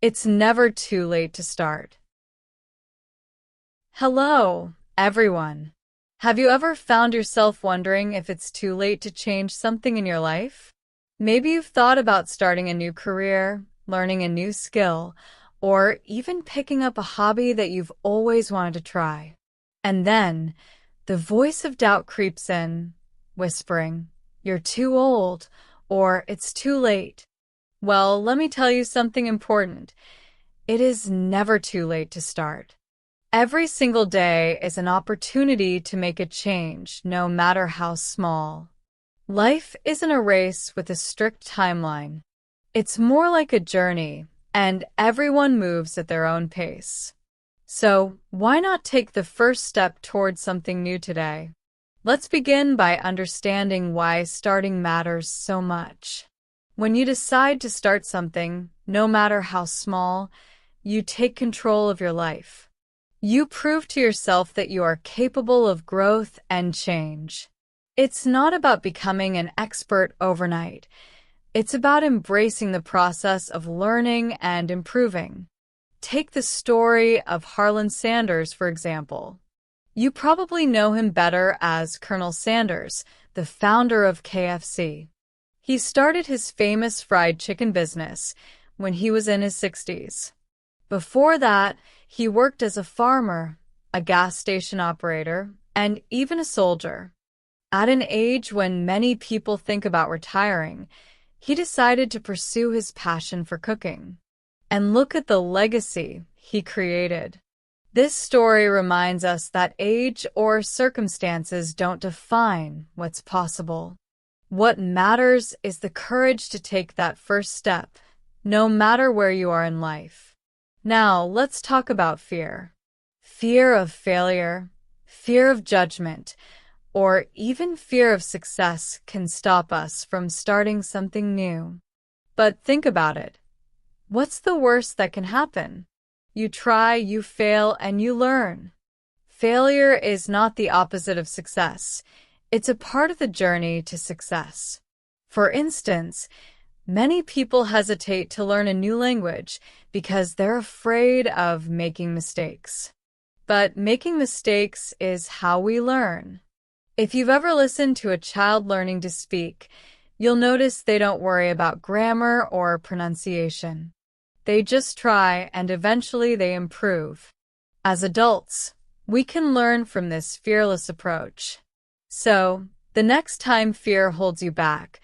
It's never too late to start. Hello, everyone. Have you ever found yourself wondering if it's too late to change something in your life? Maybe you've thought about starting a new career, learning a new skill, or even picking up a hobby that you've always wanted to try. And then, the voice of doubt creeps in, whispering, "You're too old," or "It's too late." Well, let me tell you something important. It is never too late to start. Every single day is an opportunity to make a change, no matter how small. Life isn't a race with a strict timeline. It's more like a journey, and everyone moves at their own pace. So, why not take the first step towards something new today? Let's begin by understanding why starting matters so much. When you decide to start something, no matter how small, you take control of your life. You prove to yourself that you are capable of growth and change. It's not about becoming an expert overnight. It's about embracing the process of learning and improving. Take the story of Harlan Sanders, for example. You probably know him better as Colonel Sanders, the founder of KFC. He started his famous fried chicken business when he was in his 60s. Before that, he worked as a farmer, a gas station operator, and even a soldier. At an age when many people think about retiring, he decided to pursue his passion for cooking. And look at the legacy he created. This story reminds us that age or circumstances don't define what's possible. What matters is the courage to take that first step, no matter where you are in life. Now, let's talk about fear. Fear of failure, fear of judgment, or even fear of success can stop us from starting something new. But think about it. What's the worst that can happen? You try, you fail, and you learn. Failure is not the opposite of success. It's a part of the journey to success. For instance, many people hesitate to learn a new language because they're afraid of making mistakes. But making mistakes is how we learn. If you've ever listened to a child learning to speak, you'll notice they don't worry about grammar or pronunciation. They just try, and eventually they improve. As adults, we can learn from this fearless approach. So, the next time fear holds you back,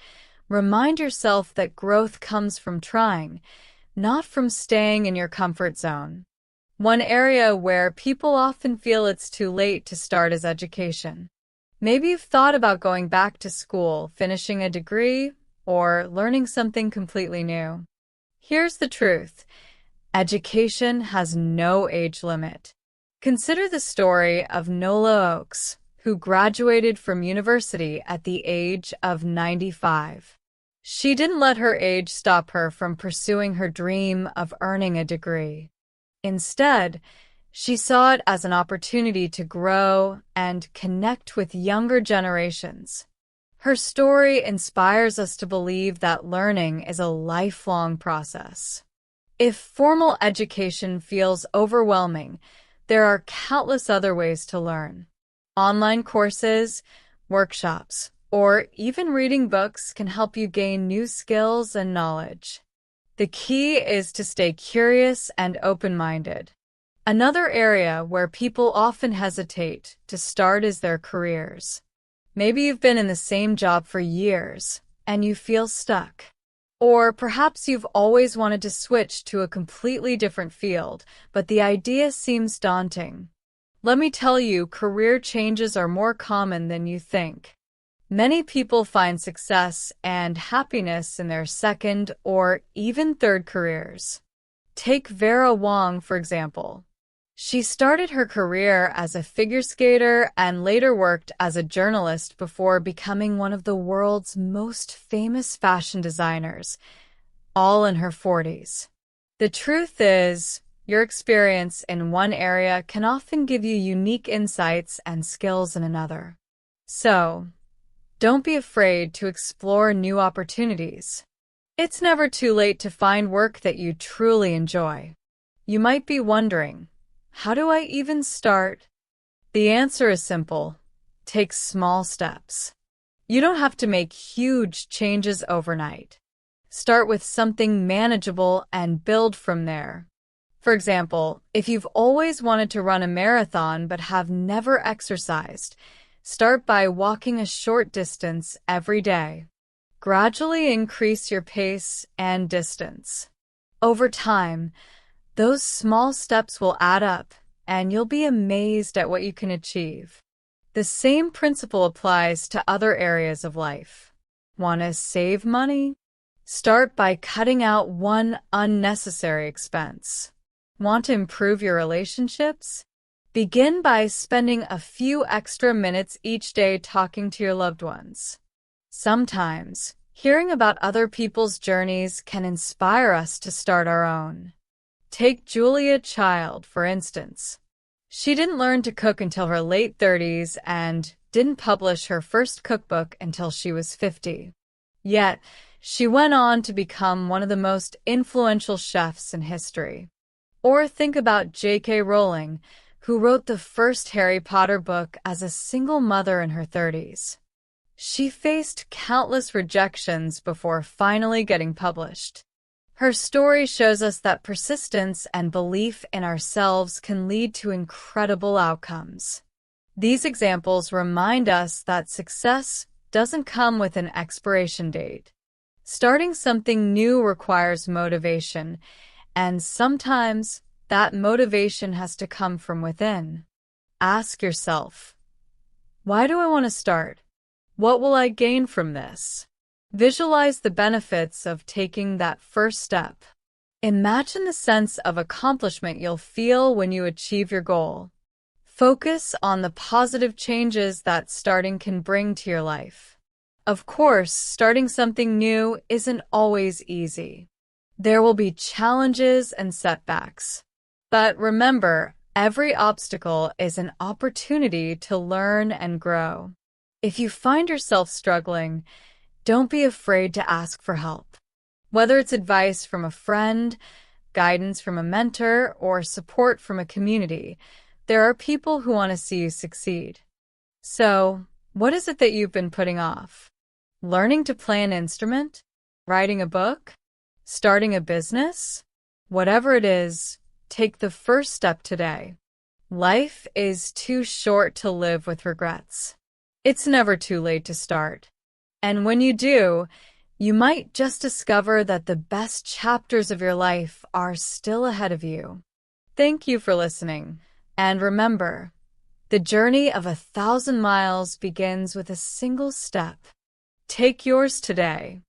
remind yourself that growth comes from trying, not from staying in your comfort zone. One area where people often feel it's too late to start is education. Maybe you've thought about going back to school, finishing a degree, or learning something completely new. Here's the truth. Education has no age limit. Consider the story of Nola Oakes, who graduated from university at the age of 95. She didn't let her age stop her from pursuing her dream of earning a degree. Instead, she saw it as an opportunity to grow and connect with younger generations. Her story inspires us to believe that learning is a lifelong process. If formal education feels overwhelming, there are countless other ways to learn. Online courses, workshops, or even reading books can help you gain new skills and knowledge. The key is to stay curious and open-minded. Another area where people often hesitate to start is their careers. Maybe you've been in the same job for years and you feel stuck. Or perhaps you've always wanted to switch to a completely different field, but the idea seems daunting. Let me tell you, career changes are more common than you think. Many people find success and happiness in their second or even third careers. Take Vera Wang, for example. She started her career as a figure skater and later worked as a journalist before becoming one of the world's most famous fashion designers, all in her 40s. The truth is, your experience in one area can often give you unique insights and skills in another. So, don't be afraid to explore new opportunities. It's never too late to find work that you truly enjoy. You might be wondering, how do I even start? The answer is simple. Take small steps. You don't have to make huge changes overnight. Start with something manageable and build from there. For example, if you've always wanted to run a marathon but have never exercised, start by walking a short distance every day. Gradually increase your pace and distance. Over time, those small steps will add up, and you'll be amazed at what you can achieve. The same principle applies to other areas of life. Want to save money? Start by cutting out one unnecessary expense. Want to improve your relationships? Begin by spending a few extra minutes each day talking to your loved ones. Sometimes, hearing about other people's journeys can inspire us to start our own. Take Julia Child, for instance. She didn't learn to cook until her late 30s and didn't publish her first cookbook until she was 50. Yet, she went on to become one of the most influential chefs in history. Or think about J.K. Rowling, who wrote the first Harry Potter book as a single mother in her 30s. She faced countless rejections before finally getting published. Her story shows us that persistence and belief in ourselves can lead to incredible outcomes. These examples remind us that success doesn't come with an expiration date. Starting something new requires motivation, and sometimes that motivation has to come from within. Ask yourself, why do I want to start? What will I gain from this? Visualize the benefits of taking that first step. Imagine the sense of accomplishment you'll feel when you achieve your goal. Focus on the positive changes that starting can bring to your life. Of course, starting something new isn't always easy. There will be challenges and setbacks. But remember, every obstacle is an opportunity to learn and grow. If you find yourself struggling, don't be afraid to ask for help. Whether it's advice from a friend, guidance from a mentor, or support from a community, there are people who want to see you succeed. So, what is it that you've been putting off? Learning to play an instrument? Writing a book? Starting a business? Whatever it is, take the first step today. Life is too short to live with regrets. It's never too late to start. And when you do, you might just discover that the best chapters of your life are still ahead of you. Thank you for listening. And remember, the journey of 1,000 miles begins with a single step. Take yours today.